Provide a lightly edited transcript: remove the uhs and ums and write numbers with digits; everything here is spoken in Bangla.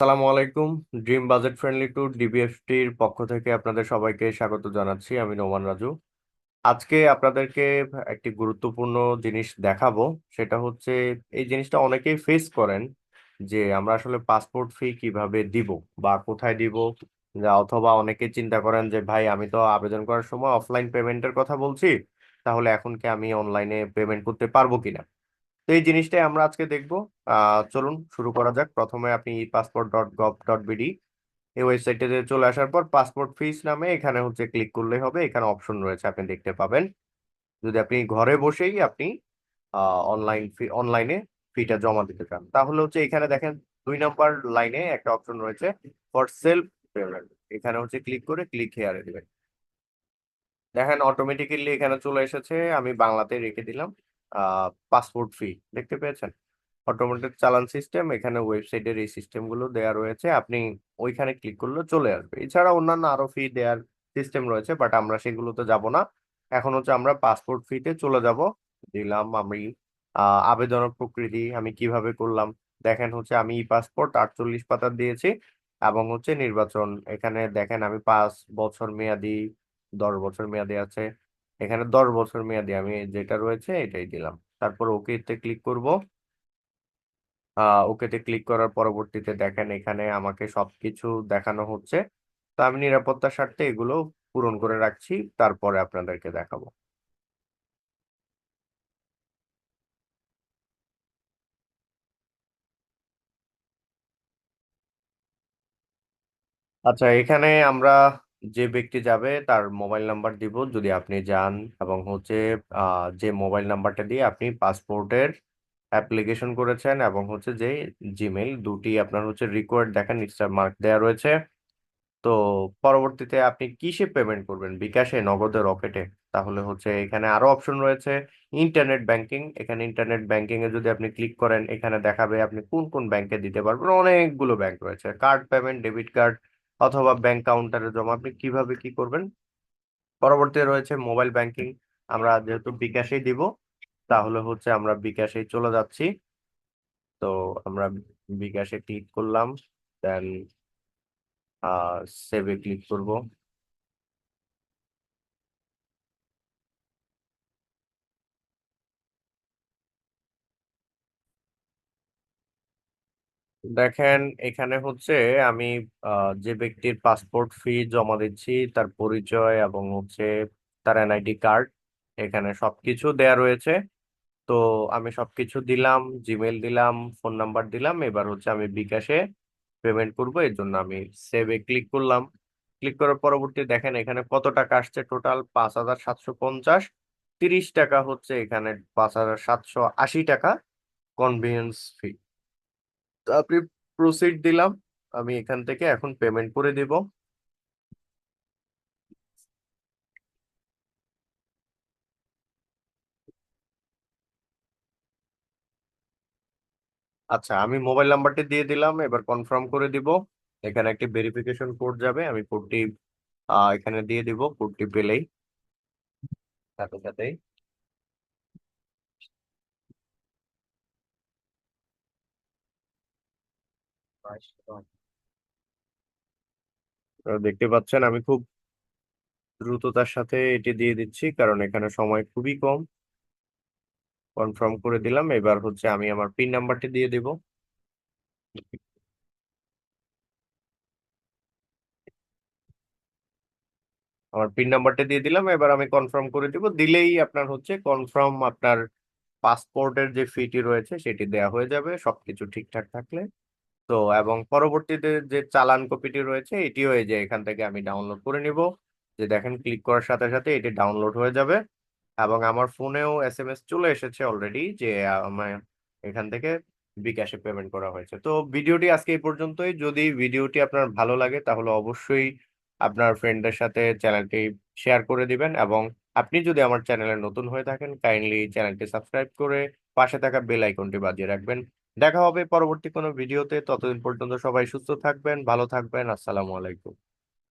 আসসালামু আলাইকুম। ড্রিম বাজেট ফ্রেন্ডলি ট্যুর ডিবিএফটির পক্ষ থেকে আপনাদের সবাইকে স্বাগত জানাচ্ছি। আমি নোমান রাজু। আজকে আপনাদেরকে একটি গুরুত্বপূর্ণ জিনিস দেখাবো। সেটা হচ্ছে, এই জিনিসটা অনেকেই ফেস করেন যে আমরা আসলে পাসপোর্ট ফি কিভাবে দিব বা কোথায় দিব, অথবা অনেকে চিন্তা করেন যে ভাই আমি তো আবেদন করার সময় অফলাইন পেমেন্টের কথা বলছি, তাহলে এখন কি আমি অনলাইনে পেমেন্ট করতে পারবো কিনা। তো এই জিনিসটাই আমরা আজকে দেখবো। চলুন শুরু করা যাক। প্রথমে আপনি passport.gov.bd এই ওয়েবসাইটে চলে আসার পর পাসপোর্ট ফিস নামে এখানে হচ্ছে ক্লিক করলেই হবে। এখানে অপশন রয়েছে, আপনি দেখতে পাবেন। যদি আপনি ঘরে বসেই আপনি অনলাইনে ফিটা জমা দিতে চান, তাহলে হচ্ছে এখানে দেখেন 2 নম্বর লাইনে একটা অপশন রয়েছে ফর সেলফ পেমেন্ট। এখানে হচ্ছে ক্লিক করে ক্লিক হেয়ারে দিবেন। দেখেন অটোমেটিক্যালি এখানে চলে এসেছে, আমি বাংলাতে রেখে দিলাম। পাসপোর্ট ফি দেখতে পেয়েছেন। অটোমেটেড চালান সিস্টেম, এখানে ওয়েবসাইটের এই সিস্টেম গুলো দেওয়া রয়েছে, আপনি ওইখানে ক্লিক করলে চলে আসবে। এছাড়া অন্যান্য আরো ফি দেওয়ার সিস্টেম রয়েছে, বাট আমরা সেগুলোতে যাব না। এখন হচ্ছে আমরা পাসপোর্ট ফিতে চলে যাব। দিলাম আমি আবেদনের প্রকৃতি আমি কিভাবে করলাম। দেখেন হচ্ছে আমি ই পাসপোর্ট 48 পাতা দিয়েছি, এবং হচ্ছে নির্বাচন এখানে দেখেন আমি 5 বছর মেয়াদি, 10 বছর মেয়াদি আছে। এখানে 10 বছর মেয়াদি আমি যেটা রয়েছে এটাই দিলাম। তারপর ওকেতে ক্লিক করব। ওকেতে ক্লিক করার পরবর্তীতে দেখেন এখানে আমাকে সবকিছু দেখানো হচ্ছে। তো আমি নিরাপত্তার স্বার্থে এগুলো পূরণ করে রাখছি, তারপরে আপনাদেরকে দেখাবো। আচ্ছা, এখানে আমরা যে ব্যক্তি যাবে তার মোবাইল নাম্বার দিব যদি আপনি যান, এবং হচ্ছে যে মোবাইল নাম্বারটা দিয়ে আপনি পাসপোর্টের অ্যাপ্লিকেশন করেছেন, এবং হচ্ছে যে জিমেইল দুটি আপনার হচ্ছে রিকোয়ার্ড দেখেন স্টার মার্ক দেওয়া রয়েছে। তো পরবর্তীতে আপনি কিসে পেমেন্ট করবেন, বিকাশে, নগদে, রকেটে? তাহলে হচ্ছে এখানে আরো অপশন রয়েছে ইন্টারনেট ব্যাংকিং। এখানে ইন্টারনেট ব্যাংকিং এ যদি আপনি ক্লিক করেন, এখানে দেখাবে আপনি কোন কোন ব্যাংকে দিতে পারবেন। অনেকগুলো ব্যাংক রয়েছে, কার্ড পেমেন্ট, ডেবিট কার্ড, অথবা ব্যাংক কাউন্টারে জমা, আপনি কিভাবে কি করবেন। পরবর্তীতে রয়েছে মোবাইল ব্যাংকিং। আমরা যেহেতু বিকাশেই দিব, তাহলে হচ্ছে আমরা বিকাশেই চলে যাচ্ছি। তো আমরা বিকাশে ক্লিক করলাম, দেন সেভে ক্লিক করব। দেখেন এখানে হচ্ছে আমি যে ব্যক্তির পাসপোর্ট ফি জমা দিচ্ছি তার পরিচয় এবং হচ্ছে তার এনআইডি কার্ড, এখানে সবকিছু দেয়া রয়েছে। তো আমি সবকিছু দিলাম, জিমেল দিলাম, ফোন নাম্বার দিলাম। এবার হচ্ছে আমি বিকাশে পেমেন্ট করব, এর জন্য আমি সেভে ক্লিক করলাম। ক্লিক করার পরবর্তী দেখেন এখানে কত টাকা আসছে, টোটাল 5,750। 30 টাকা হচ্ছে এখানে, 5,780 টাকা কনভিনিয়েন্স ফি। তো আপনি প্রসিড দিলাম, আমি এখান থেকে এখন পেমেন্ট করে দিব। আচ্ছা, আমি মোবাইল নাম্বারটি দিয়ে দিলাম, এবার কনফার্ম করে দিব। এখানে একটি ভেরিফিকেশন কোড যাবে, আমি কোডটি এখানে দিয়ে দিব। কোডটি পেলেই সাথে সাথেই দেখতে পাচ্ছেন আমি খুব দ্রুততার সাথে এটি দিয়ে দিচ্ছি, কারণ এখানে সময় খুবই কম। কনফার্ম করে দিলাম, এবার হচ্ছে আমি আমার পিন নাম্বারটি দিয়ে দিব। আমার পিন নাম্বারটা দিয়ে দিলাম, এবার আমি কনফার্ম করে দিব। দিলেই আপনার হচ্ছে কনফার্ম, আপনার পাসপোর্টের যে ফিটি রয়েছে সেটি দেয়া হয়ে যাবে সবকিছু ঠিকঠাক থাকলে। তো এবং পরবর্তীতে যে চালান কপিটি রয়েছে এটিও এই যে এখান থেকে আমি ডাউনলোড করে নিব। যে দেখেন ক্লিক করার সাথে সাথে এটি ডাউনলোড হয়ে যাবে, এবং আমার ফোনেও এসএমএস চলে এসেছে অলরেডি যে আমার এখান থেকে বিকাশে পেমেন্ট করা হয়েছে। তো ভিডিওটি আজকে এই পর্যন্তই। যদি ভিডিওটি আপনার ভালো লাগে তাহলে অবশ্যই আপনার ফ্রেন্ডদের সাথে চ্যানেলটি শেয়ার করে দিবেন, এবং আপনি যদি আমার চ্যানেলে নতুন হয়ে থাকেন কাইন্ডলি চ্যানেলটি সাবস্ক্রাইব করে পাশে থাকা বেল আইকনটি বাজিয়ে রাখবেন। দেখা হবে পরবর্তী কোনো ভিডিওতে। ততদিন পর্যন্ত সবাই সুস্থ থাকবেন, ভালো থাকবেন। আসসালামু আলাইকুম।